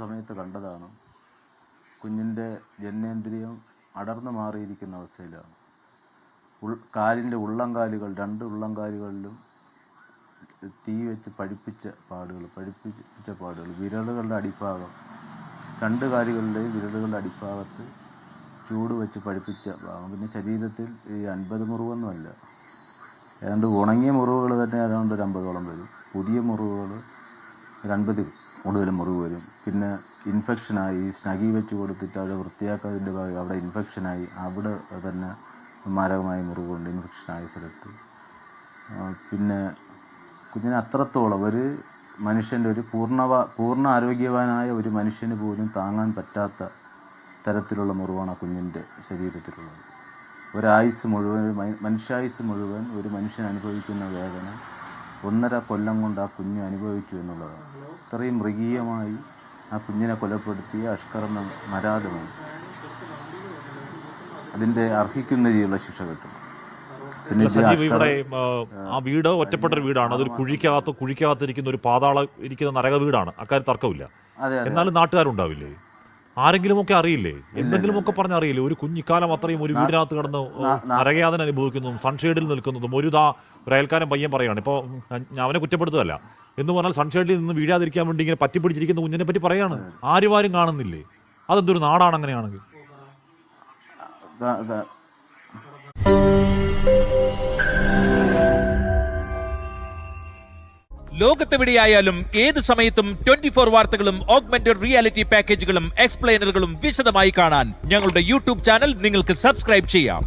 സമയത്ത് കണ്ടതാണ്. കുഞ്ഞിൻ്റെ ജനനേന്ദ്രിയം അടർന്നു മാറിയിരിക്കുന്ന അവസ്ഥയിലാണ്. കാലിൻ്റെ ഉള്ളംകാലുകൾ, രണ്ട് ഉള്ളംകാലുകളിലും തീ വെച്ച് പഠിപ്പിച്ച പാടുകൾ, വിരലുകളുടെ അടിഭാഗം, രണ്ട് കാലുകളുടെയും വിരലുകളുടെ അടിഭാഗത്ത് ചൂട് വെച്ച് പഠിപ്പിച്ച ഭാഗം. പിന്നെ ശരീരത്തിൽ ഈ 50 മുറിവൊന്നുമല്ല, ഏതാണ്ട് ഉണങ്ങിയ മുറിവുകൾ തന്നെ ഏതാണ്ട് ഒരു 50ഓളം വരും. പുതിയ മുറിവുകൾ 50 കൂടുതൽ മുറിവ് വരും. പിന്നെ ഇൻഫെക്ഷനായി സ്നഗി വെച്ച് കൊടുത്തിട്ട് അവിടെ വൃത്തിയാക്കാതിൻ്റെ ഭാഗം അവിടെ ഇൻഫെക്ഷനായി, അവിടെ തന്നെ മാരകമായ മുറിവുണ്ട്, ഇൻഫെക്ഷനായ സ്ഥലത്ത്. പിന്നെ കുഞ്ഞിന് അത്രത്തോളം ഒരു മനുഷ്യൻ്റെ ഒരു പൂർണ്ണ ആരോഗ്യവാനായ ഒരു മനുഷ്യന് പോലും താങ്ങാൻ പറ്റാത്ത തരത്തിലുള്ള മുറിവാണ് ആ കുഞ്ഞിൻ്റെ ശരീരത്തിലുള്ളത്. ഒരായുസ് മുഴുവൻ, മനുഷ്യായുസ് മുഴുവൻ ഒരു മനുഷ്യൻ അനുഭവിക്കുന്ന വേദന 1.5 കൊല്ലം കൊണ്ട് ആ കുഞ്ഞ് അനുഭവിച്ചു എന്നുള്ളതാണ്. ഇത്രയും മൃഗീയമായി ആ കുഞ്ഞിനെ കൊലപ്പെടുത്തിയ അഷ്കർമ്മ നരാധമാണ്. അതിൻ്റെ അർഹിക്കുന്ന രീതിയിലുള്ള ശിക്ഷ കിട്ടും. പിന്നെ ആ വീട് ഒറ്റപ്പെട്ടൊരു വീടാണ്, അതൊരു കുഴിക്കകത്തിരിക്കുന്ന ഒരു പാതാള ഇരിക്കുന്ന നരക വീടാണ്, അക്കാര്യം തർക്കമില്ല. എന്നാലും നാട്ടുകാരുണ്ടാവില്ലേ, ആരെങ്കിലുമൊക്കെ അറിയില്ലേ, എന്തെങ്കിലുമൊക്കെ പറഞ്ഞറിയില്ലേ? ഒരു കുഞ്ഞിക്കാലം അത്രയും ഒരു വീടിനകത്ത് കിടന്ന് നരകയാതന അനുഭവിക്കുന്നതും സൺഷെയ്ഡിൽ നിൽക്കുന്നതും ഒരു അയൽക്കാരൻ പയ്യൻ പറയുകയാണ്. ഇപ്പോൾ അവനെ കുറ്റപ്പെടുത്തുകയല്ല എന്ന് പറഞ്ഞാൽ സൺഷെയ്ഡിൽ നിന്ന് വീഴാതിരിക്കാൻ വേണ്ടി ഇങ്ങനെ പറ്റിപ്പിടിച്ചിരിക്കുന്ന കുഞ്ഞിനെ പറ്റി പറയാണ്. ആരും കാണുന്നില്ലേ? അതെന്തൊരു നാടാണ് അങ്ങനെയാണെങ്കിൽ? ലോകത്തെവിടെയായാലും ഏത് സമയത്തും 24 വാർത്തകളും ഓഗ്മെന്റഡ് റിയാലിറ്റി പാക്കേജുകളും എക്സ്പ്ലെയിനറുകളും വിശദമായി കാണാൻ ഞങ്ങളുടെ യൂട്യൂബ് ചാനൽ നിങ്ങൾക്ക് സബ്സ്ക്രൈബ് ചെയ്യാം.